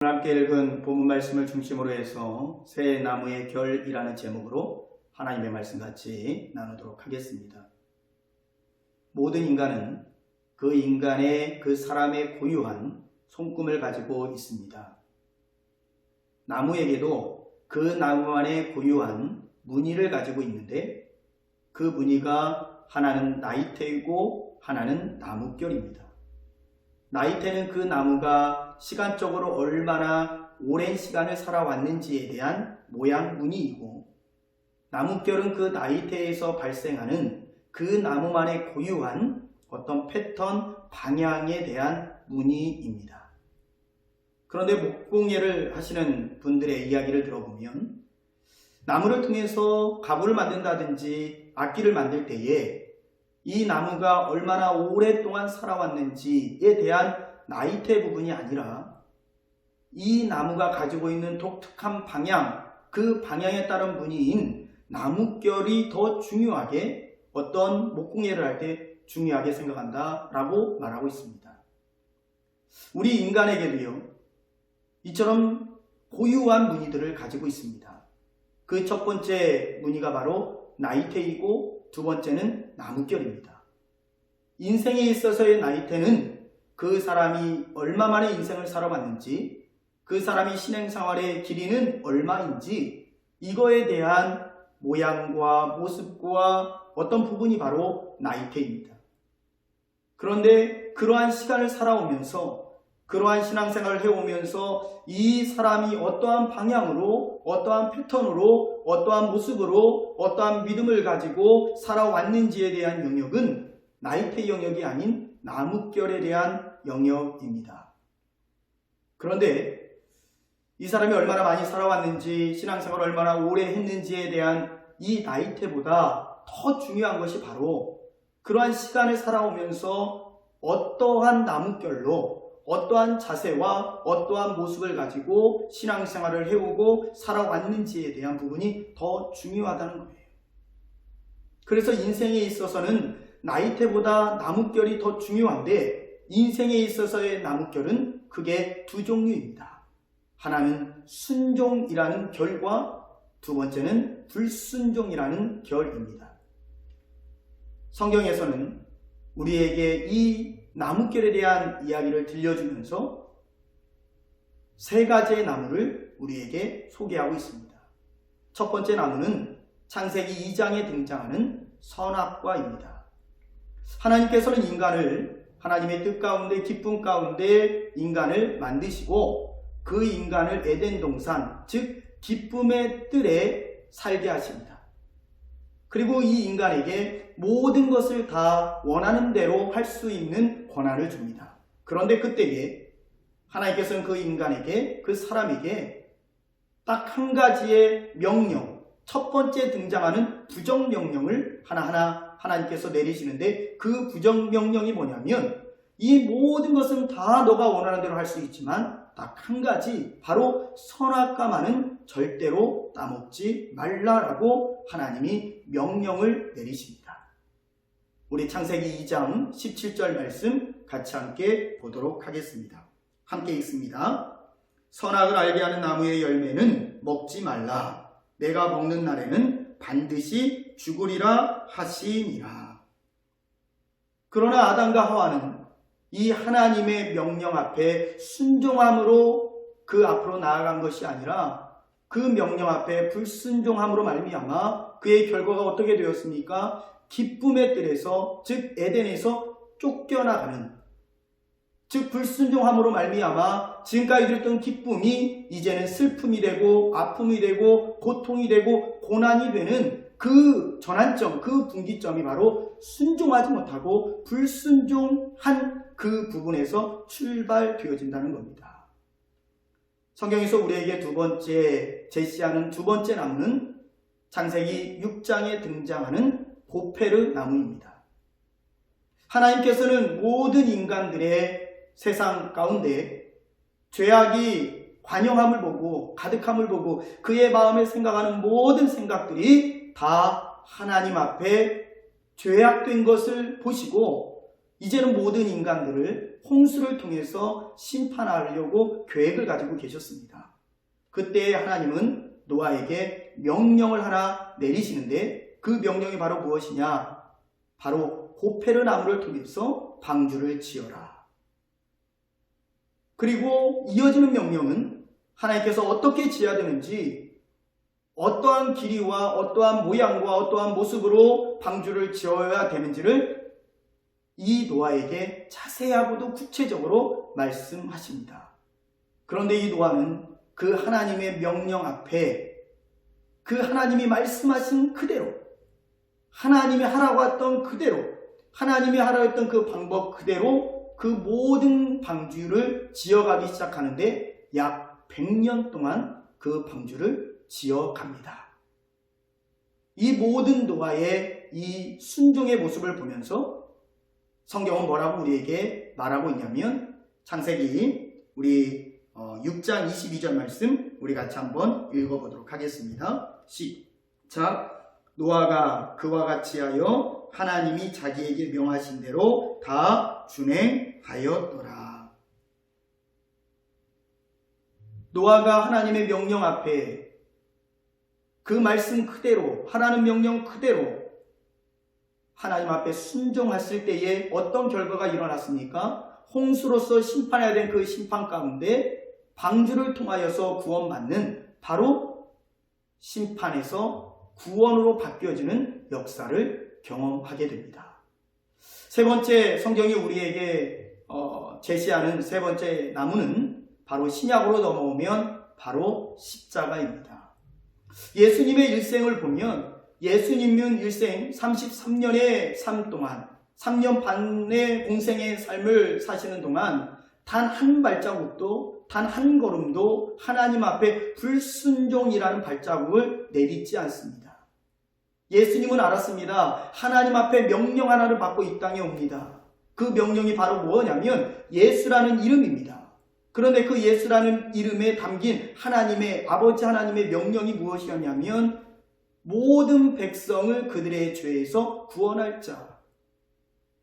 오늘 함께 읽은 본문 말씀을 중심으로 해서 새 나무의 결이라는 제목으로 하나님의 말씀 같이 나누도록 하겠습니다. 모든 인간은 그 인간의 그 사람의 고유한 손금을 가지고 있습니다. 나무에게도 그 나무만의 고유한 무늬를 가지고 있는데 그 무늬가 하나는 나이테이고 하나는 나뭇결입니다. 나이테는 그 나무가 시간적으로 얼마나 오랜 시간을 살아왔는지에 대한 모양 무늬이고, 나뭇결은 그 나이테에서 발생하는 그 나무만의 고유한 어떤 패턴, 방향에 대한 무늬입니다. 그런데 목공예를 하시는 분들의 이야기를 들어보면 나무를 통해서 가구를 만든다든지 악기를 만들 때에 이 나무가 얼마나 오랫동안 살아왔는지에 대한 나이테 부분이 아니라 이 나무가 가지고 있는 독특한 방향, 그 방향에 따른 무늬인 나뭇결이 더 중요하게 어떤 목공예를 할 때 중요하게 생각한다라고 말하고 있습니다. 우리 인간에게도요, 이처럼 고유한 무늬들을 가지고 있습니다. 그 첫 번째 무늬가 바로 나이테이고 두 번째는 나뭇결입니다. 인생에 있어서의 나이테는 그 사람이 얼마만의 인생을 살아왔는지, 그 사람이 신행생활의 길이는 얼마인지, 이거에 대한 모양과 모습과 어떤 부분이 바로 나이테입니다. 그런데 그러한 시간을 살아오면서, 그러한 신앙생활을 해오면서 이 사람이 어떠한 방향으로, 어떠한 패턴으로, 어떠한 모습으로, 어떠한 믿음을 가지고 살아왔는지에 대한 영역은 나이테 영역이 아닌 나뭇결에 대한 영역입니다. 그런데 이 사람이 얼마나 많이 살아왔는지, 신앙생활을 얼마나 오래 했는지에 대한 이 나이테보다 더 중요한 것이 바로 그러한 시간을 살아오면서 어떠한 나뭇결로, 어떠한 자세와 어떠한 모습을 가지고 신앙생활을 해오고 살아왔는지에 대한 부분이 더 중요하다는 거예요. 그래서 인생에 있어서는 나이테보다 나뭇결이 더 중요한데, 인생에 있어서의 나뭇결은 크게 두 종류입니다. 하나는 순종이라는 결과 두 번째는 불순종이라는 결입니다. 성경에서는 우리에게 이 나뭇결에 대한 이야기를 들려주면서 세 가지의 나무를 우리에게 소개하고 있습니다. 첫 번째 나무는 창세기 2장에 등장하는 선악과입니다. 하나님께서는 인간을 하나님의 뜻 가운데, 기쁨 가운데 인간을 만드시고 그 인간을 에덴 동산, 즉 기쁨의 뜰에 살게 하십니다. 그리고 이 인간에게 모든 것을 다 원하는 대로 할 수 있는 권한을 줍니다. 그런데 그때에 하나님께서는 그 인간에게, 그 사람에게 딱 한 가지의 명령, 첫 번째 등장하는 부정명령을 하나하나 하나님께서 내리시는데, 그 부정명령이 뭐냐면 이 모든 것은 다 너가 원하는 대로 할 수 있지만 딱 한 가지, 바로 선악과만은 절대로 따먹지 말라라고 하나님이 명령을 내리십니다. 우리 창세기 2장 17절 말씀 같이 함께 보도록 하겠습니다. 함께 읽습니다. 선악을 알게 하는 나무의 열매는 먹지 말라. 내가 먹는 날에는 반드시 죽으리라 하시니라. 그러나 아담과 하와는 이 하나님의 명령 앞에 순종함으로 그 앞으로 나아간 것이 아니라 그 명령 앞에 불순종함으로 말미암아 그의 결과가 어떻게 되었습니까? 기쁨의 뜰에서, 즉 에덴에서 쫓겨나가는, 즉 불순종함으로 말미암아 지금까지 누렸던 기쁨이 이제는 슬픔이 되고 아픔이 되고 고통이 되고 고난이 되는 그 전환점, 그 분기점이 바로 순종하지 못하고 불순종한 그 부분에서 출발되어진다는 겁니다. 성경에서 우리에게 두 번째 제시하는 두 번째 나무는 창세기 6장에 등장하는 보페르 나무입니다. 하나님께서는 모든 인간들의 세상 가운데 죄악이 관영함을 보고, 가득함을 보고 그의 마음에 생각하는 모든 생각들이 다 하나님 앞에 죄악된 것을 보시고 이제는 모든 인간들을 홍수를 통해서 심판하려고 계획을 가지고 계셨습니다. 그때 하나님은 노아에게 명령을 하나 내리시는데 그 명령이 바로 무엇이냐? 바로 고페르 나무를 통해서 방주를 지어라. 그리고 이어지는 명령은 하나님께서 어떻게 지어야 되는지, 어떠한 길이와 어떠한 모양과 어떠한 모습으로 방주를 지어야 되는지를 이 노아에게 자세하고도 구체적으로 말씀하십니다. 그런데 이 노아는 그 하나님의 명령 앞에 그 하나님이 말씀하신 그대로, 하나님이 하라고 했던 그대로, 하나님이 하라고 했던 그 방법 그대로 그 모든 방주를 지어가기 시작하는데 약 100년 동안 그 방주를 지어갑니다. 이 모든 노아의 이 순종의 모습을 보면서 성경은 뭐라고 우리에게 말하고 있냐면, 창세기 우리 6장 22절 말씀 우리 같이 한번 읽어보도록 하겠습니다. 시작. 노아가 그와 같이 하여 하나님이 자기에게 명하신 대로 다 준행하였더라. 노아가 하나님의 명령 앞에 그 말씀 그대로, 하라는 명령 그대로 하나님 앞에 순종했을 때에 어떤 결과가 일어났습니까? 홍수로서 심판해야 될 그 심판 가운데 방주를 통하여서 구원받는, 바로 심판에서 구원으로 바뀌어지는 역사를 경험하게 됩니다. 세 번째, 성경이 우리에게 제시하는 세 번째 나무는 바로 신약으로 넘어오면 바로 십자가입니다. 예수님의 일생을 보면 예수님은 일생 33년의 삶 동안, 3년 반의 공생의 삶을 사시는 동안 단 한 발자국도, 단 한 걸음도 하나님 앞에 불순종이라는 발자국을 내딛지 않습니다. 예수님은 알았습니다. 하나님 앞에 명령 하나를 받고 이 땅에 옵니다. 그 명령이 바로 뭐냐면 예수라는 이름입니다. 그런데 그 예수라는 이름에 담긴 하나님의, 아버지 하나님의 명령이 무엇이었냐면 모든 백성을 그들의 죄에서 구원할 자.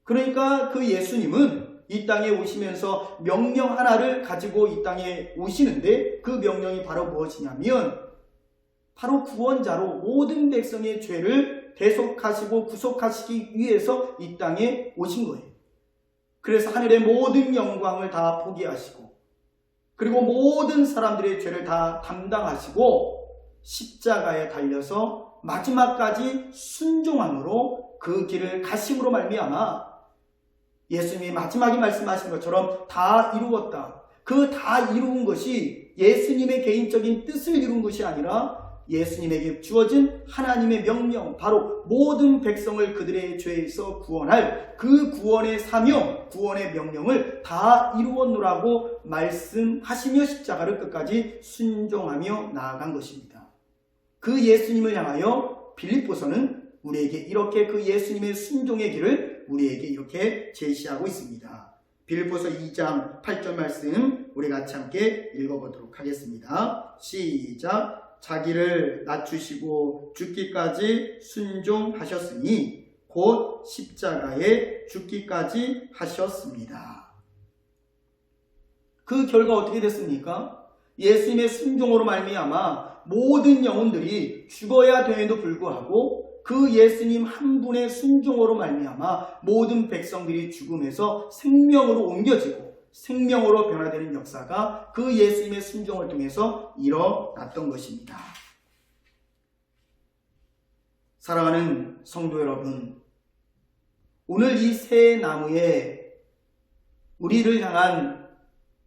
그러니까 그 예수님은 이 땅에 오시면서 명령 하나를 가지고 이 땅에 오시는데 그 명령이 바로 무엇이냐면 바로 구원자로 모든 백성의 죄를 대속하시고 구속하시기 위해서 이 땅에 오신 거예요. 그래서 하늘의 모든 영광을 다 포기하시고 그리고 모든 사람들의 죄를 다 담당하시고 십자가에 달려서 마지막까지 순종함으로 그 길을 가심으로 말미암아 예수님이 마지막에 말씀하신 것처럼 다 이루었다. 그 다 이루은 것이 예수님의 개인적인 뜻을 이룬 것이 아니라 예수님에게 주어진 하나님의 명령, 바로 모든 백성을 그들의 죄에서 구원할 그 구원의 사명, 구원의 명령을 다 이루었노라고 말씀하시며 십자가를 끝까지 순종하며 나아간 것입니다. 그 예수님을 향하여 빌립보서는 우리에게 이렇게 그 예수님의 순종의 길을 우리에게 이렇게 제시하고 있습니다. 빌립보서 2장 8절 말씀 우리 같이 함께 읽어보도록 하겠습니다. 시작. 자기를 낮추시고 죽기까지 순종하셨으니 곧 십자가에 죽기까지 하셨습니다. 그 결과 어떻게 됐습니까? 예수님의 순종으로 말미암아 모든 영혼들이 죽어야 됨에도 불구하고 그 예수님 한 분의 순종으로 말미암아 모든 백성들이 죽음에서 생명으로 옮겨지고 생명으로 변화되는 역사가 그 예수님의 순종을 통해서 일어났던 것입니다. 사랑하는 성도 여러분, 오늘 이 새 나무에 우리를 향한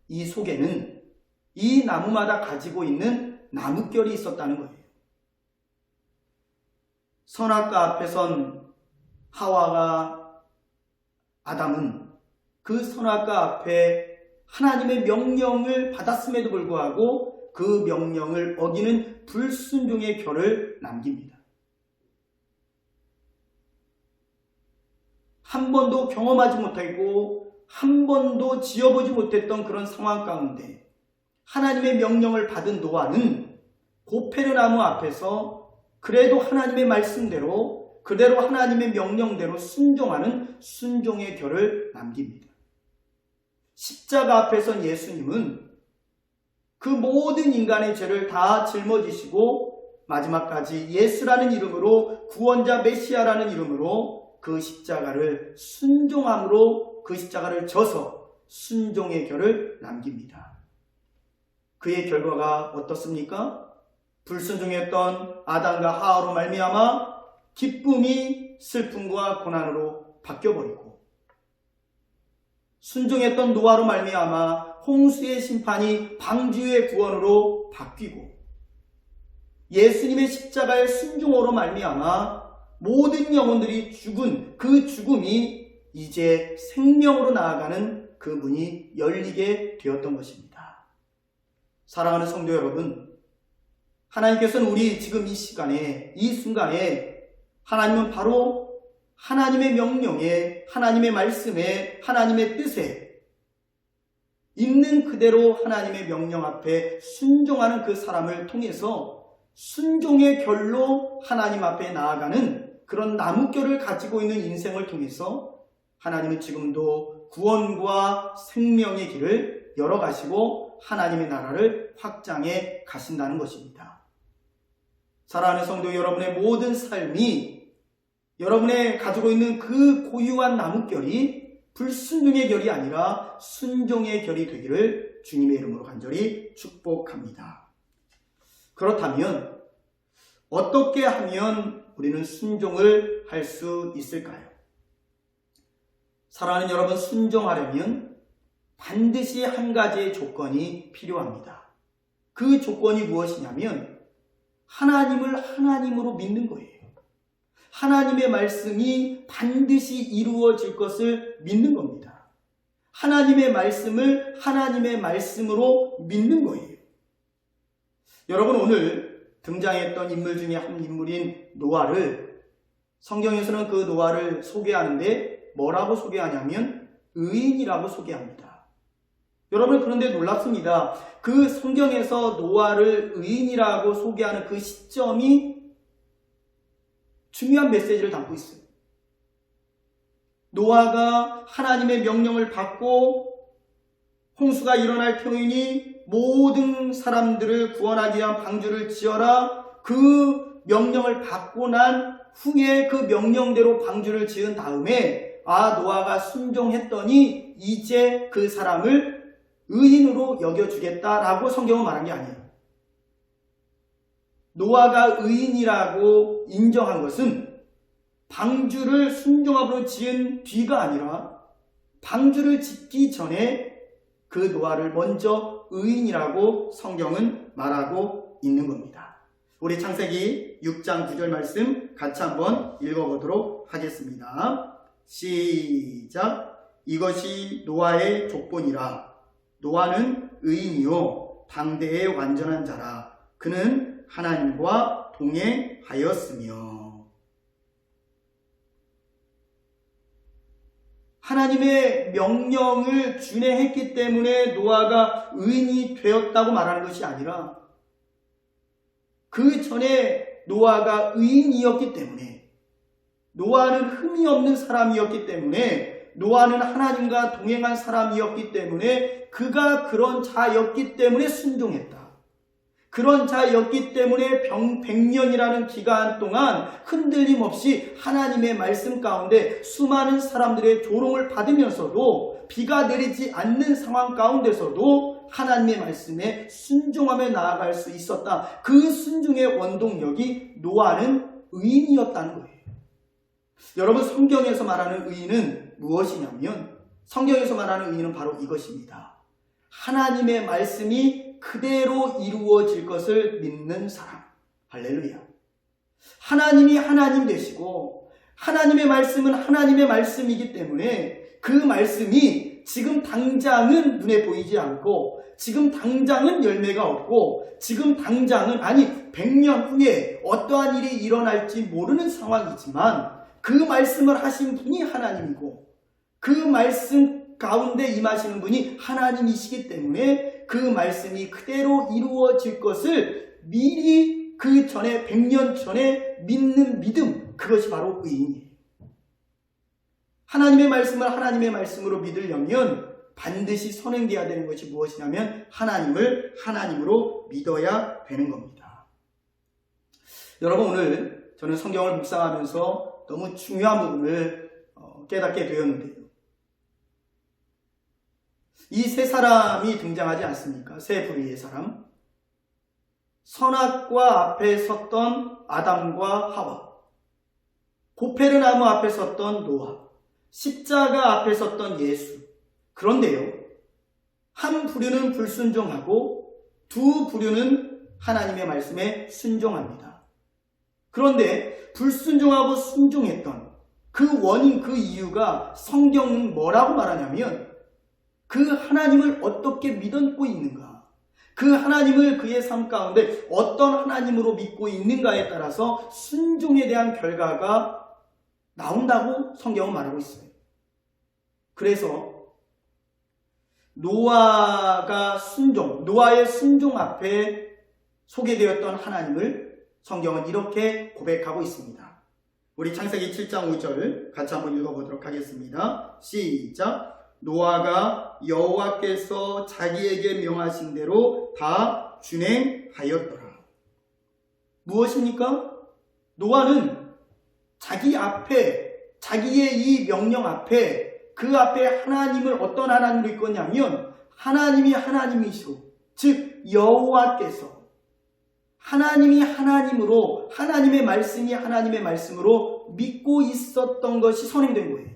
이 속에는 이 나무마다 가지고 있는 나뭇결이 있었다는 거예요. 선악과 앞에 선 하와가, 아담은 그 선악과 앞에 하나님의 명령을 받았음에도 불구하고 그 명령을 어기는 불순종의 결을 남깁니다. 한 번도 경험하지 못하고 한 번도 지어보지 못했던 그런 상황 가운데 하나님의 명령을 받은 노아는 고페르나무 앞에서 그래도 하나님의 말씀대로 그대로 하나님의 명령대로 순종하는 순종의 결을 남깁니다. 십자가 앞에 선 예수님은 그 모든 인간의 죄를 다 짊어지시고 마지막까지 예수라는 이름으로, 구원자 메시아라는 이름으로 그 십자가를 순종함으로 그 십자가를 져서 순종의 결을 남깁니다. 그의 결과가 어떻습니까? 불순종했던 아담과 하와로 말미암아 기쁨이 슬픔과 고난으로 바뀌어버리고, 순종했던 노아로 말미암아 홍수의 심판이 방주의 구원으로 바뀌고, 예수님의 십자가의 순종으로 말미암아 모든 영혼들이 죽은 그 죽음이 이제 생명으로 나아가는 그 문이 열리게 되었던 것입니다. 사랑하는 성도 여러분, 하나님께서는 우리 지금 이 시간에, 이 순간에 하나님은 바로 하나님의 명령에, 하나님의 말씀에, 하나님의 뜻에 있는 그대로 하나님의 명령 앞에 순종하는 그 사람을 통해서 순종의 결로 하나님 앞에 나아가는 그런 나뭇결을 가지고 있는 인생을 통해서 하나님은 지금도 구원과 생명의 길을 열어가시고 하나님의 나라를 확장해 가신다는 것입니다. 사랑하는 성도 여러분의 모든 삶이, 여러분의 가지고 있는 그 고유한 나뭇결이 불순종의 결이 아니라 순종의 결이 되기를 주님의 이름으로 간절히 축복합니다. 그렇다면 어떻게 하면 우리는 순종을 할 수 있을까요? 사랑하는 여러분, 순종하려면 반드시 한 가지의 조건이 필요합니다. 그 조건이 무엇이냐면 하나님을 하나님으로 믿는 거예요. 하나님의 말씀이 반드시 이루어질 것을 믿는 겁니다. 하나님의 말씀을 하나님의 말씀으로 믿는 거예요. 여러분, 오늘 등장했던 인물 중에 한 인물인 노아를, 성경에서는 그 노아를 소개하는데 뭐라고 소개하냐면 의인이라고 소개합니다. 여러분, 그런데 놀랍습니다. 그 성경에서 노아를 의인이라고 소개하는 그 시점이 중요한 메시지를 담고 있어요. 노아가 하나님의 명령을 받고 홍수가 일어날 터이니 모든 사람들을 구원하기 위한 방주를 지어라, 그 명령을 받고 난 후에 그 명령대로 방주를 지은 다음에 노아가 순종했더니 이제 그 사람을 의인으로 여겨주겠다라고 성경은 말한 게 아니에요. 노아가 의인이라고 인정한 것은 방주를 순종함으로 지은 뒤가 아니라 방주를 짓기 전에 그 노아를 먼저 의인이라고 성경은 말하고 있는 겁니다. 우리 창세기 6장 9절 말씀 같이 한번 읽어보도록 하겠습니다. 시작. 이것이 노아의 족본이라. 노아는 의인이요 방대의 완전한 자라. 그는 하나님과 동행하였으며. 하나님의 명령을 준행했기 때문에 노아가 의인이 되었다고 말하는 것이 아니라 그 전에 노아가 의인이었기 때문에, 노아는 흠이 없는 사람이었기 때문에, 노아는 하나님과 동행한 사람이었기 때문에, 그가 그런 자였기 때문에 순종했다. 그런 자였기 때문에 100년이라는 기간 동안 흔들림 없이 하나님의 말씀 가운데 수많은 사람들의 조롱을 받으면서도, 비가 내리지 않는 상황 가운데서도 하나님의 말씀에 순종하며 나아갈 수 있었다. 그 순종의 원동력이 노아는 의인이었다는 거예요. 여러분, 성경에서 말하는 의인은 무엇이냐면, 성경에서 말하는 의인은 바로 이것입니다. 하나님의 말씀이 그대로 이루어질 것을 믿는 사람. 할렐루야. 하나님이 하나님 되시고 하나님의 말씀은 하나님의 말씀이기 때문에 그 말씀이 지금 당장은 눈에 보이지 않고, 지금 당장은 열매가 없고, 지금 당장은 100년 후에 어떠한 일이 일어날지 모르는 상황이지만 그 말씀을 하신 분이 하나님이고 그 말씀 가운데 임하시는 분이 하나님이시기 때문에 그 말씀이 그대로 이루어질 것을 미리 그 전에 100년 전에 믿는 믿음, 그것이 바로 의인이에요. 하나님의 말씀을 하나님의 말씀으로 믿으려면 반드시 선행되어야 되는 것이 무엇이냐면 하나님을 하나님으로 믿어야 되는 겁니다. 여러분, 오늘 저는 성경을 묵상하면서 너무 중요한 부분을 깨닫게 되었는데요. 이 세 사람이 등장하지 않습니까? 세 부류의 사람. 선악과 앞에 섰던 아담과 하와, 고페르나무 앞에 섰던 노아, 십자가 앞에 섰던 예수. 그런데요, 한 부류는 불순종하고 두 부류는 하나님의 말씀에 순종합니다. 그런데 불순종하고 순종했던 그 원인, 그 이유가 성경은 뭐라고 말하냐면 그 하나님을 어떻게 믿고 있는가, 그 하나님을 그의 삶 가운데 어떤 하나님으로 믿고 있는가에 따라서 순종에 대한 결과가 나온다고 성경은 말하고 있어요. 그래서 노아의 순종 앞에 소개되었던 하나님을 성경은 이렇게 고백하고 있습니다. 우리 창세기 7장 5절 같이 한번 읽어보도록 하겠습니다. 시작. 노아가 여호와께서 자기에게 명하신 대로 다 준행하였더라. 무엇입니까? 노아는 자기 앞에, 자기의 이 명령 앞에, 그 앞에 하나님을 어떤 하나님으로 이끌었냐면 하나님이 하나님이시고, 즉 여호와께서 하나님이 하나님으로, 하나님의 말씀이 하나님의 말씀으로 믿고 있었던 것이 선행된 거예요.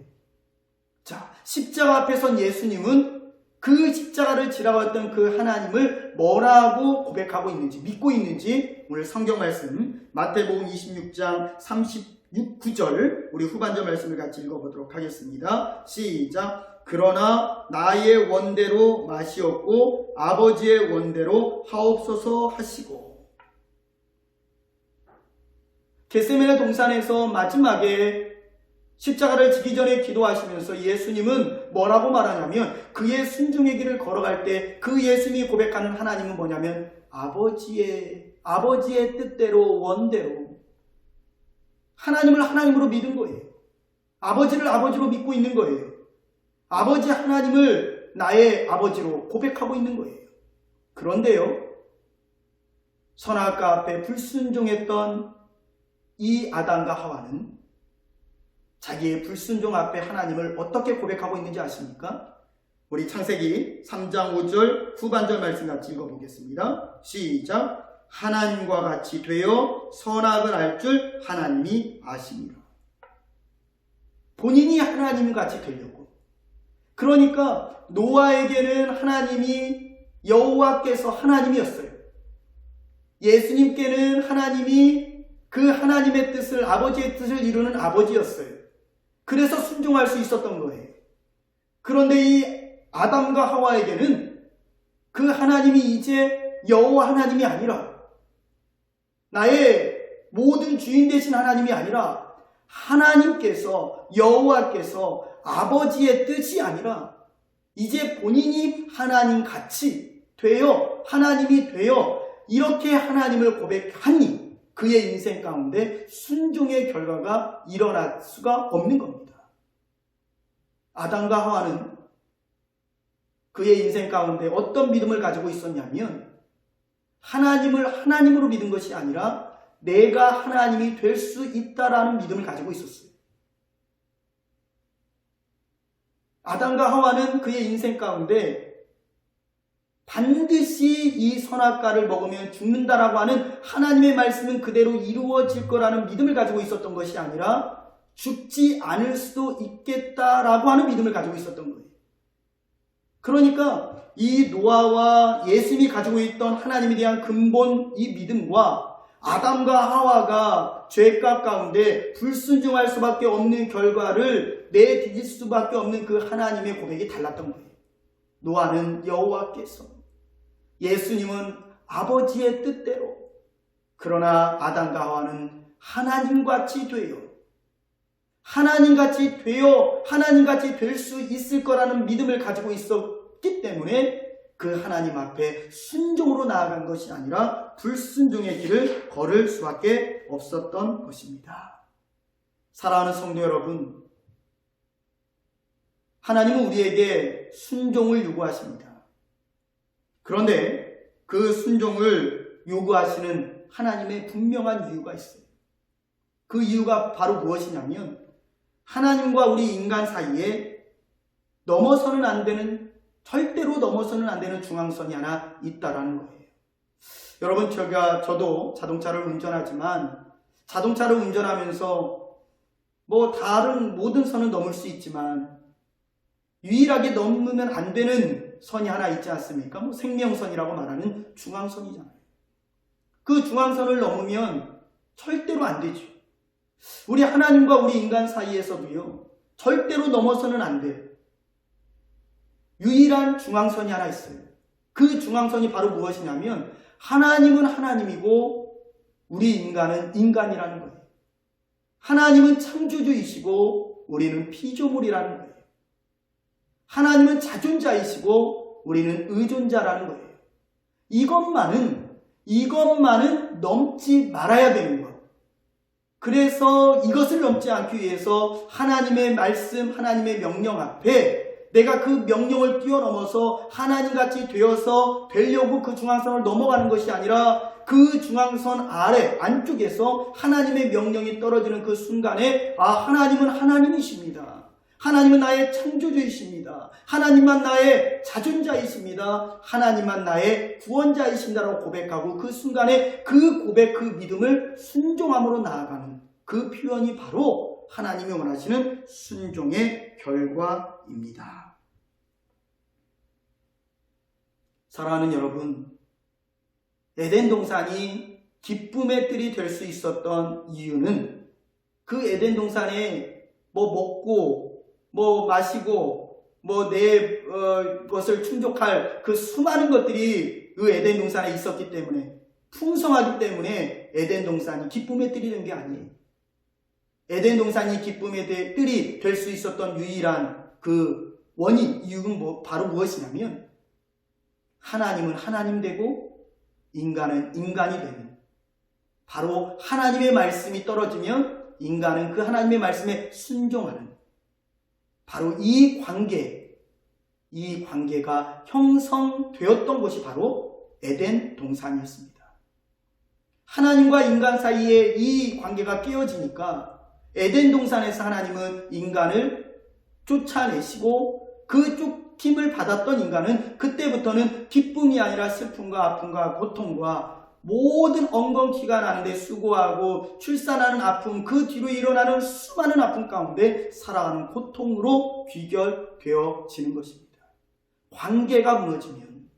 자, 십자가 앞에 선 예수님은 그 십자가를 지나갔던 그 하나님을 뭐라고 고백하고 있는지, 믿고 있는지 오늘 성경 말씀 마태복음 26장 36절 우리 후반절 말씀을 같이 읽어보도록 하겠습니다. 시작. 그러나 나의 원대로 마시옵고 아버지의 원대로 하옵소서 하시고. 겟세마네 동산에서 마지막에 십자가를 지기 전에 기도하시면서 예수님은 뭐라고 말하냐면 그의 순종의 길을 걸어갈 때 그 예수님이 고백하는 하나님은 뭐냐면 아버지의 뜻대로, 원대로 하나님을 하나님으로 믿은 거예요. 아버지를 아버지로 믿고 있는 거예요. 아버지 하나님을 나의 아버지로 고백하고 있는 거예요. 그런데요, 선악과 앞에 불순종했던 이 아담과 하와는 자기의 불순종 앞에 하나님을 어떻게 고백하고 있는지 아십니까? 우리 창세기 3장 5절 후반절 말씀 같이 읽어보겠습니다. 시작. 하나님과 같이 되어 선악을 알 줄 하나님이 아십니다. 본인이 하나님같이 되려고. 그러니까 노아에게는 하나님이, 여호와께서 하나님이었어요. 예수님께는 하나님이 그 하나님의 뜻을, 아버지의 뜻을 이루는 아버지였어요. 그래서 순종할 수 있었던 거예요. 그런데 이 아담과 하와에게는 그 하나님이 이제 여호와 하나님이 아니라, 나의 모든 주인 되신 하나님이 아니라 하나님께서, 여호와께서 아버지의 뜻이 아니라 이제 본인이 하나님 같이 되어, 하나님이 되어 이렇게 하나님을 고백하니 그의 인생 가운데 순종의 결과가 일어날 수가 없는 겁니다. 아담과 하와는 그의 인생 가운데 어떤 믿음을 가지고 있었냐면 하나님을 하나님으로 믿은 것이 아니라 내가 하나님이 될 수 있다라는 믿음을 가지고 있었어요. 아담과 하와는 그의 인생 가운데 반드시 이 선악과를 먹으면 죽는다라고 하는 하나님의 말씀은 그대로 이루어질 거라는 믿음을 가지고 있었던 것이 아니라 죽지 않을 수도 있겠다라고 하는 믿음을 가지고 있었던 거예요. 그러니까 이 노아와 예수님이 가지고 있던 하나님에 대한 근본 이 믿음과 아담과 하와가 죄값 가운데 불순종할 수밖에 없는 결과를 내디딜 수밖에 없는 그 하나님의 고백이 달랐던 거예요. 노아는 여호와께서, 예수님은 아버지의 뜻대로, 그러나 아담과 하와는 하나님같이 되어 하나님같이 될 수 있을 거라는 믿음을 가지고 있었기 때문에 그 하나님 앞에 순종으로 나아간 것이 아니라 불순종의 길을 걸을 수밖에 없었던 것입니다. 사랑하는 성도 여러분, 하나님은 우리에게 순종을 요구하십니다. 그런데 그 순종을 요구하시는 하나님의 분명한 이유가 있어요. 그 이유가 바로 무엇이냐면 하나님과 우리 인간 사이에 넘어서는 안 되는, 절대로 넘어서는 안 되는 중앙선이 하나 있다라는 거예요. 여러분, 저도 자동차를 운전하지만 자동차를 운전하면서 다른 모든 선은 넘을 수 있지만 유일하게 넘으면 안 되는 선이 하나 있지 않습니까? 생명선이라고 말하는 중앙선이잖아요. 그 중앙선을 넘으면 절대로 안 되죠. 우리 하나님과 우리 인간 사이에서도요, 절대로 넘어서는 안 돼요. 유일한 중앙선이 하나 있어요. 그 중앙선이 바로 무엇이냐면 하나님은 하나님이고 우리 인간은 인간이라는 거예요. 하나님은 창조주이시고 우리는 피조물이라는 거예요. 하나님은 자존자이시고 우리는 의존자라는 거예요. 이것만은 넘지 말아야 되는 거예요. 그래서 이것을 넘지 않기 위해서 하나님의 말씀, 하나님의 명령 앞에 내가 그 명령을 뛰어넘어서 하나님같이 되려고 그 중앙선을 넘어가는 것이 아니라 그 중앙선 아래 안쪽에서 하나님의 명령이 떨어지는 그 순간에 하나님은 하나님이십니다. 하나님은 나의 창조주이십니다. 하나님만 나의 자존자이십니다. 하나님만 나의 구원자이십니다라고 고백하고 그 순간에 그 고백, 그 믿음을 순종함으로 나아가는 그 표현이 바로 하나님이 원하시는 순종의 결과입니다. 사랑하는 여러분, 에덴 동산이 기쁨의 뜰이 될 수 있었던 이유는 그 에덴 동산에 먹고 마시고 내 것을 충족할 그 수많은 것들이 그 에덴 동산에 있었기 때문에, 풍성하기 때문에 에덴 동산이 기쁨의 뜰이 된 게 아니에요. 에덴 동산이 기쁨의 뜰이 될 수 있었던 유일한 그 이유는 바로 무엇이냐면 하나님은 하나님 되고 인간은 인간이 되는, 바로 하나님의 말씀이 떨어지면 인간은 그 하나님의 말씀에 순종하는, 바로 이 관계가 형성되었던 곳이 바로 에덴 동산이었습니다. 하나님과 인간 사이에 이 관계가 깨어지니까 에덴 동산에서 하나님은 인간을 쫓아내시고 그 쫓김을 받았던 인간은 그때부터는 기쁨이 아니라 슬픔과 아픔과 고통과 모든 엉겅퀴가 나는데 수고하고 출산하는 아픔, 그 뒤로 일어나는 수많은 아픔 가운데 살아가는 고통으로 귀결되어지는 것입니다. 관계가 무너지면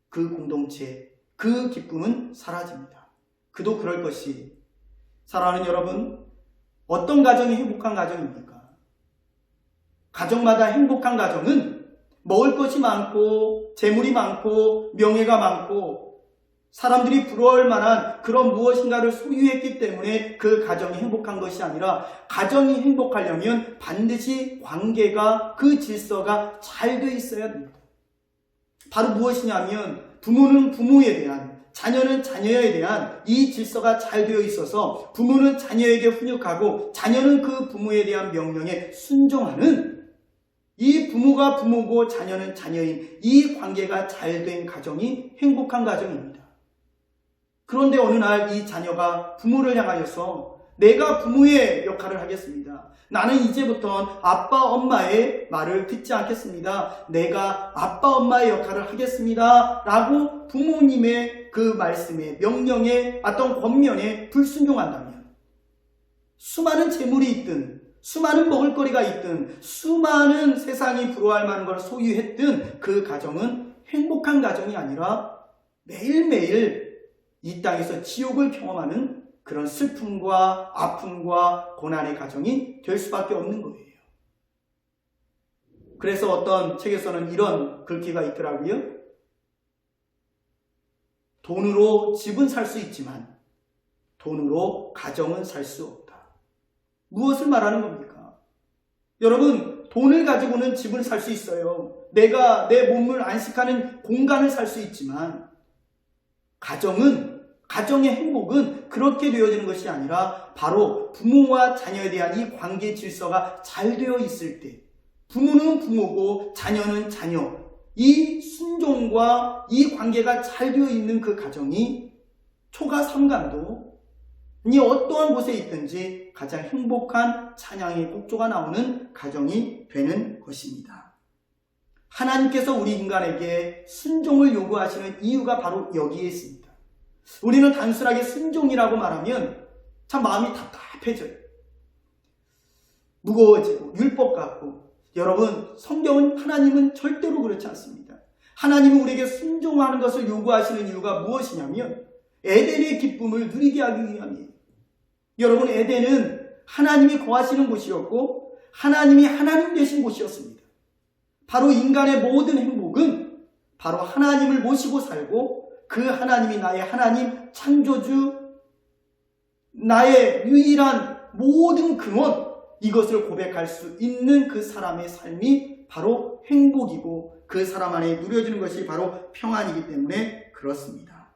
그 공동체, 그 기쁨은 사라집니다. 그도 그럴 것이, 사랑하는 여러분, 어떤 가정이 행복한 가정입니까? 가정마다 행복한 가정은 먹을 것이 많고 재물이 많고 명예가 많고 사람들이 부러워할 만한 그런 무엇인가를 소유했기 때문에 그 가정이 행복한 것이 아니라, 가정이 행복하려면 반드시 관계가, 그 질서가 잘 돼 있어야 됩니다. 바로 무엇이냐면 부모는 부모에 대한, 자녀는 자녀에 대한 이 질서가 잘 되어 있어서 부모는 자녀에게 훈육하고 자녀는 그 부모에 대한 명령에 순종하는, 이 부모가 부모고 자녀는 자녀인 이 관계가 잘 된 가정이 행복한 가정입니다. 그런데 어느 날 이 자녀가 부모를 향하여서 내가 부모의 역할을 하겠습니다. 나는 이제부터 아빠 엄마의 말을 듣지 않겠습니다. 내가 아빠 엄마의 역할을 하겠습니다. 라고 부모님의 그 말씀에, 명령에, 어떤 권면에 불순종한다면 수많은 재물이 있든 수많은 먹을거리가 있든 수많은 세상이 부러워할 만한 걸 소유했든 그 가정은 행복한 가정이 아니라 매일매일 이 땅에서 지옥을 경험하는 그런 슬픔과 아픔과 고난의 가정이 될 수밖에 없는 거예요. 그래서 어떤 책에서는 이런 글귀가 있더라고요. 돈으로 집은 살 수 있지만 돈으로 가정은 살 수 없다. 무엇을 말하는 겁니까? 여러분, 돈을 가지고는 집을 살 수 있어요. 내가 내 몸을 안식하는 공간을 살 수 있지만 가정은 가정의 행복은 그렇게 되어지는 것이 아니라 바로 부모와 자녀에 대한 이 관계 질서가 잘 되어 있을 때, 부모는 부모고 자녀는 자녀, 이 순종과 이 관계가 잘 되어 있는 그 가정이 초가 삼간도 이 어떠한 곳에 있든지 가장 행복한 찬양의 곡조가 나오는 가정이 되는 것입니다. 하나님께서 우리 인간에게 순종을 요구하시는 이유가 바로 여기에 있습니다. 우리는 단순하게 순종이라고 말하면 참 마음이 답답해져요. 무거워지고 율법 같고. 여러분, 성경은 하나님은 절대로 그렇지 않습니다. 하나님은 우리에게 순종하는 것을 요구하시는 이유가 무엇이냐면 에덴의 기쁨을 누리게 하기 위함이에요. 여러분, 에덴은 하나님이 거하시는 곳이었고 하나님이 하나님 되신 곳이었습니다. 바로 인간의 모든 행복은 바로 하나님을 모시고 살고 그 하나님이 나의 하나님, 창조주, 나의 유일한 모든 근원, 이것을 고백할 수 있는 그 사람의 삶이 바로 행복이고 그 사람 안에 누려지는 것이 바로 평안이기 때문에 그렇습니다.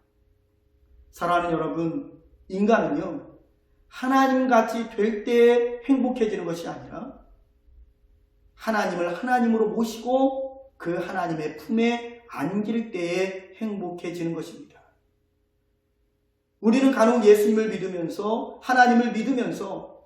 사랑하는 여러분, 인간은요, 하나님같이 될 때에 행복해지는 것이 아니라 하나님을 하나님으로 모시고 그 하나님의 품에 안길 때에 행복해지는 것입니다. 우리는 간혹 예수님을 믿으면서, 하나님을 믿으면서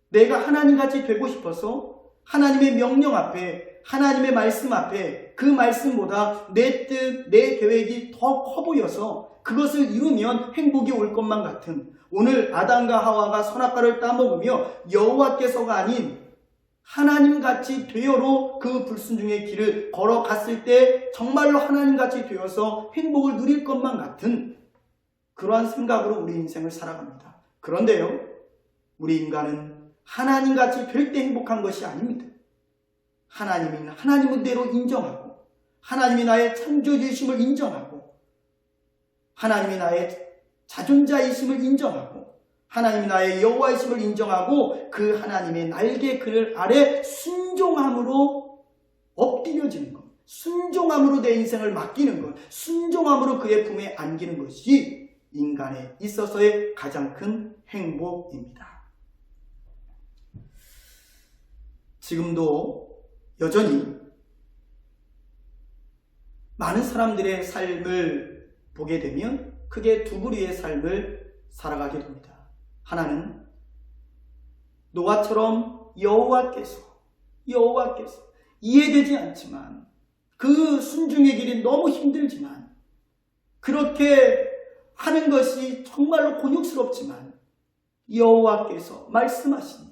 내가 하나님같이 되고 싶어서 하나님의 명령 앞에, 하나님의 말씀 앞에 그 말씀보다 내 뜻, 내 계획이 더 커 보여서 그것을 이루면 행복이 올 것만 같은, 오늘 아담과 하와가 선악과를 따먹으며 여호와께서가 아닌 하나님같이 되어로 그 불순종의 길을 걸어갔을 때 정말로 하나님같이 되어서 행복을 누릴 것만 같은 그러한 생각으로 우리 인생을 살아갑니다. 그런데요, 우리 인간은 하나님같이 될 때 행복한 것이 아닙니다. 하나님은 하나님은 대로 인정하고, 하나님이 나의 창조주이심을 인정하고, 하나님이 나의 자존자이심을 인정하고, 하나님이 나의 여호와이심을 인정하고 그 하나님의 날개 그늘 아래 순종함으로 엎드려지는 것, 순종함으로 내 인생을 맡기는 것, 순종함으로 그의 품에 안기는 것이 인간에 있어서의 가장 큰 행복입니다. 지금도 여전히 많은 사람들의 삶을 보게 되면 크게 두 부류의 삶을 살아가게 됩니다. 하나는 노아처럼 여호와께서 이해되지 않지만, 그 순종의 길이 너무 힘들지만, 그렇게 하는 것이 정말로 곤욕스럽지만 여호와께서 말씀하시니,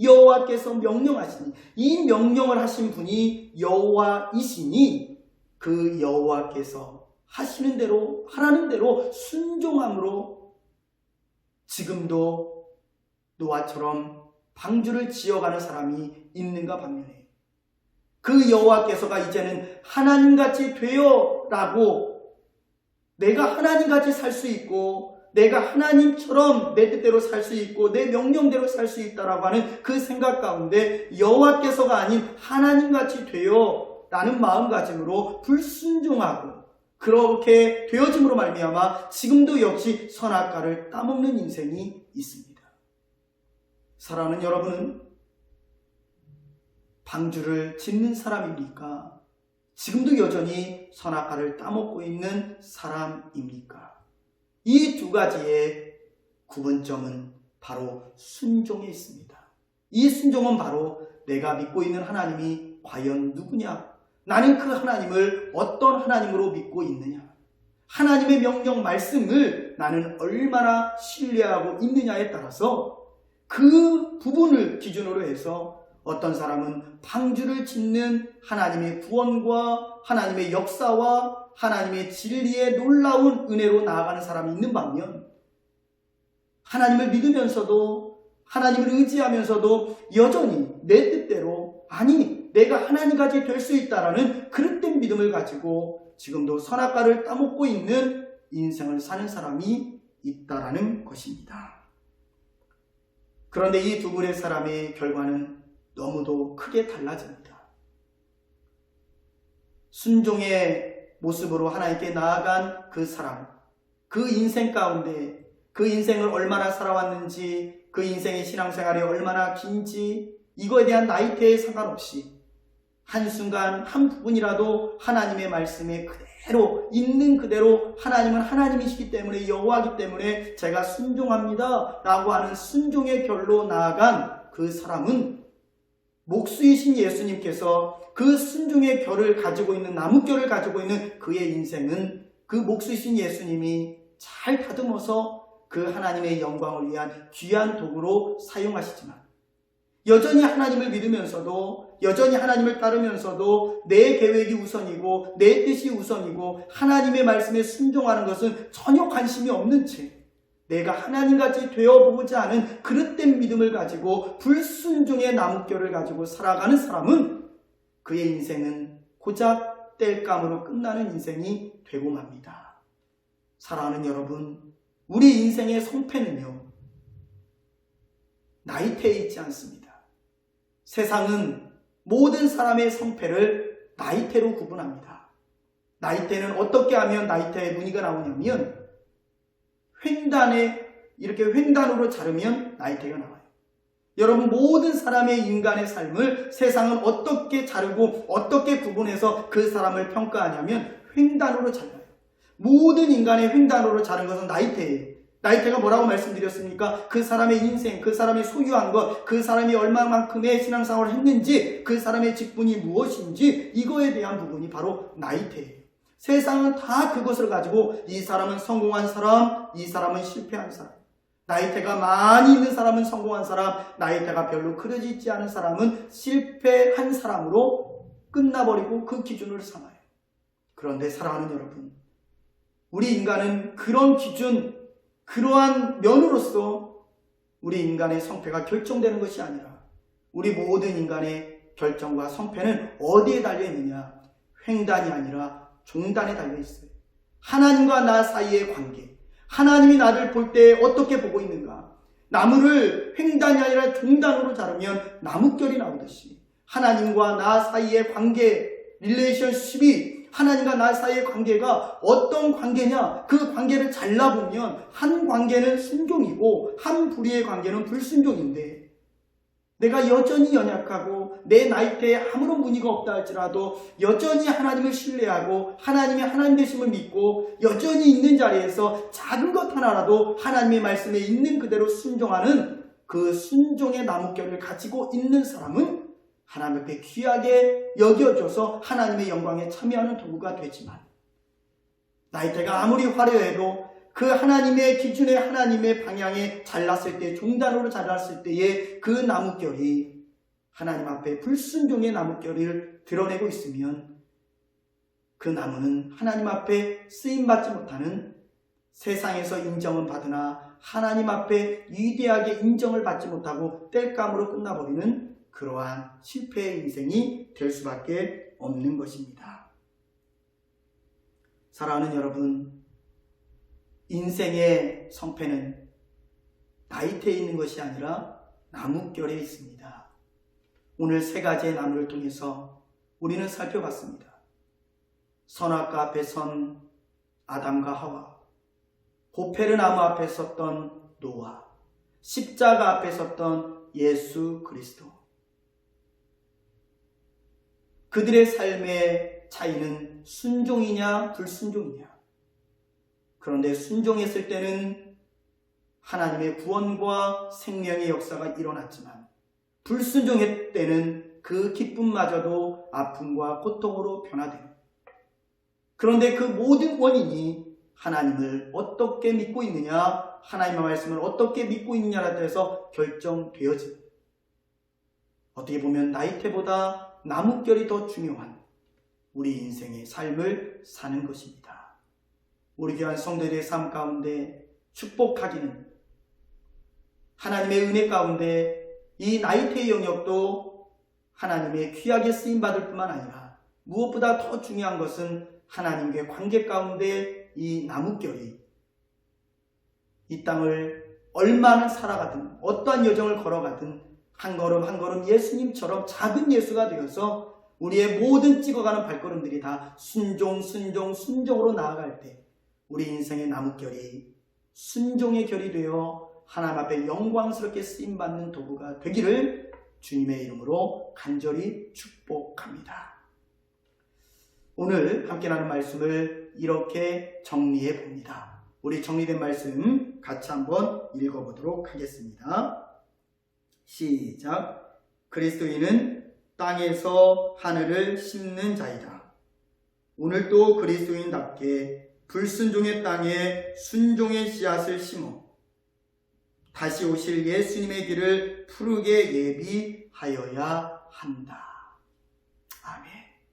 여호와께서 명령하시니, 이 명령을 하신 분이 여호와이시니 그 여호와께서 하시는 대로, 하라는 대로 순종함으로 지금도 노아처럼 방주를 지어가는 사람이 있는가 반면에 그 여호와께서가 이제는 하나님같이 되어라고, 내가 하나님같이 살 수 있고 내가 하나님처럼 내 뜻대로 살 수 있고 내 명령대로 살 수 있다라고 하는 그 생각 가운데 여호와께서가 아닌 하나님같이 되어 라는 마음가짐으로 불순종하고, 그렇게 되어짐으로 말미암아 지금도 역시 선악과를 따먹는 인생이 있습니다. 사랑하는 여러분은 방주를 짓는 사람입니까? 지금도 여전히 선악과를 따먹고 있는 사람입니까? 이 두 가지의 구분점은 바로 순종에 있습니다. 이 순종은 바로 내가 믿고 있는 하나님이 과연 누구냐? 나는 그 하나님을 어떤 하나님으로 믿고 있느냐? 하나님의 명령 말씀을 나는 얼마나 신뢰하고 있느냐에 따라서 그 부분을 기준으로 해서 어떤 사람은 방주를 짓는 하나님의 구원과 하나님의 역사와 하나님의 진리의 놀라운 은혜로 나아가는 사람이 있는 반면, 하나님을 믿으면서도 하나님을 의지하면서도 여전히 내 뜻대로, 아니 내가 하나님같이 될 수 있다라는 그릇된 믿음을 가지고 지금도 선악과를 따먹고 있는 인생을 사는 사람이 있다라는 것입니다. 그런데 이 두 그룹의 사람의 결과는 너무도 크게 달라집니다. 순종의 모습으로 하나님께 나아간 그 사람, 그 인생 가운데 그 인생을 얼마나 살아왔는지, 그 인생의 신앙생활이 얼마나 긴지, 이거에 대한 나이대에 상관없이 한순간 한 부분이라도 하나님의 말씀에 그대로 있는 그대로 하나님은 하나님이시기 때문에, 여호와이기 때문에 제가 순종합니다 라고 하는 순종의 결로 나아간 그 사람은 목수이신 예수님께서 그 순종의 결을 가지고 있는, 나뭇결을 가지고 있는 그의 인생은 그 목수이신 예수님이 잘 다듬어서 그 하나님의 영광을 위한 귀한 도구로 사용하시지만, 여전히 하나님을 믿으면서도, 여전히 하나님을 따르면서도 내 계획이 우선이고 내 뜻이 우선이고 하나님의 말씀에 순종하는 것은 전혀 관심이 없는 채 내가 하나님같이 되어보고자 하는 그릇된 믿음을 가지고 불순종의 나뭇결을 가지고 살아가는 사람은 그의 인생은 고작 땔감으로 끝나는 인생이 되고 맙니다. 사랑하는 여러분, 우리 인생의 성패는요, 나이테에 있지 않습니다. 세상은 모든 사람의 성패를 나이테로 구분합니다. 나이테는 어떻게 하면 나이테의 무늬가 나오냐면, 이렇게 횡단으로 자르면 나이테가 나와요. 여러분, 모든 사람의 인간의 삶을 세상은 어떻게 자르고 어떻게 구분해서 그 사람을 평가하냐면 횡단으로 잘라요. 모든 인간의 횡단으로 자른 것은 나이테예요. 나이테가 뭐라고 말씀드렸습니까? 그 사람의 인생, 그 사람이 소유한 것, 그 사람이 얼마만큼의 신앙생활을 했는지, 그 사람의 직분이 무엇인지, 이거에 대한 부분이 바로 나이테예요. 세상은 다 그것을 가지고 이 사람은 성공한 사람, 이 사람은 실패한 사람, 나이테가 많이 있는 사람은 성공한 사람, 나이테가 별로 그러지 있지 않은 사람은 실패한 사람으로 끝나버리고 그 기준을 삼아요. 그런데 사랑하는 여러분, 우리 인간은 그런 기준, 그러한 면으로서 우리 인간의 성패가 결정되는 것이 아니라, 우리 모든 인간의 결정과 성패는 어디에 달려있느냐? 횡단이 아니라 종단에 달려있어요. 하나님과 나 사이의 관계, 하나님이 나를 볼 때 어떻게 보고 있는가? 나무를 횡단이 아니라 종단으로 자르면 나뭇결이 나오듯이 하나님과 나 사이의 관계, 릴레이션십이, 하나님과 나 사이의 관계가 어떤 관계냐? 그 관계를 잘라보면 한 관계는 순종이고 한 부류의 관계는 불순종인데, 내가 여전히 연약하고 내 나이대에 아무런 무늬가 없다 할지라도 여전히 하나님을 신뢰하고 하나님의 하나님 되심을 믿고 여전히 있는 자리에서 작은 것 하나라도 하나님의 말씀에 있는 그대로 순종하는 그 순종의 나뭇결을 가지고 있는 사람은 하나님 앞에 귀하게 여겨줘서 하나님의 영광에 참여하는 도구가 되지만, 나이테가 아무리 화려해도 그 하나님의 기준에, 하나님의 방향에 잘랐을 때, 종단으로 잘랐을 때의 그 나뭇결이 하나님 앞에 불순종의 나뭇결을 드러내고 있으면 그 나무는 하나님 앞에 쓰임받지 못하는, 세상에서 인정은 받으나 하나님 앞에 위대하게 인정을 받지 못하고 땔감으로 끝나버리는 그러한 실패의 인생이 될 수밖에 없는 것입니다. 사랑하는 여러분, 인생의 성패는 나이테에 있는 것이 아니라 나뭇결에 있습니다. 오늘 세 가지의 나무를 통해서 우리는 살펴봤습니다. 선악과 앞에 선 아담과 하와, 보페르 나무 앞에 섰던 노아, 십자가 앞에 섰던 예수 그리스도. 그들의 삶의 차이는 순종이냐 불순종이냐. 그런데 순종했을 때는 하나님의 구원과 생명의 역사가 일어났지만, 불순종했을 때는 그 기쁨마저도 아픔과 고통으로 변화됩니다. 그런데 그 모든 원인이 하나님을 어떻게 믿고 있느냐, 하나님의 말씀을 어떻게 믿고 있느냐에 대해서 결정되어집니다. 어떻게 보면 나이테보다 나뭇결이 더 중요한 우리 인생의 삶을 사는 것입니다. 우리 귀한 성도들의 삶 가운데 축복하기는 하나님의 은혜 가운데 이 나이테의 영역도 하나님의 귀하게 쓰임받을 뿐만 아니라, 무엇보다 더 중요한 것은 하나님과의 관계 가운데 이 나뭇결이 이 땅을 얼마나 살아가든 어떠한 여정을 걸어가든 한 걸음 한 걸음 예수님처럼 작은 예수가 되어서 우리의 모든 찍어가는 발걸음들이 다 순종으로 나아갈 때 우리 인생의 나뭇결이 순종의 결이 되어 하나님 앞에 영광스럽게 쓰임받는 도구가 되기를 주님의 이름으로 간절히 축복합니다. 오늘 함께 나눈 말씀을 이렇게 정리해 봅니다. 우리 정리된 말씀 같이 한번 읽어보도록 하겠습니다. 시작. 그리스도인은 땅에서 하늘을 심는 자이다. 오늘도 그리스도인답게 불순종의 땅에 순종의 씨앗을 심어 다시 오실 예수님의 길을 푸르게 예비하여야 한다.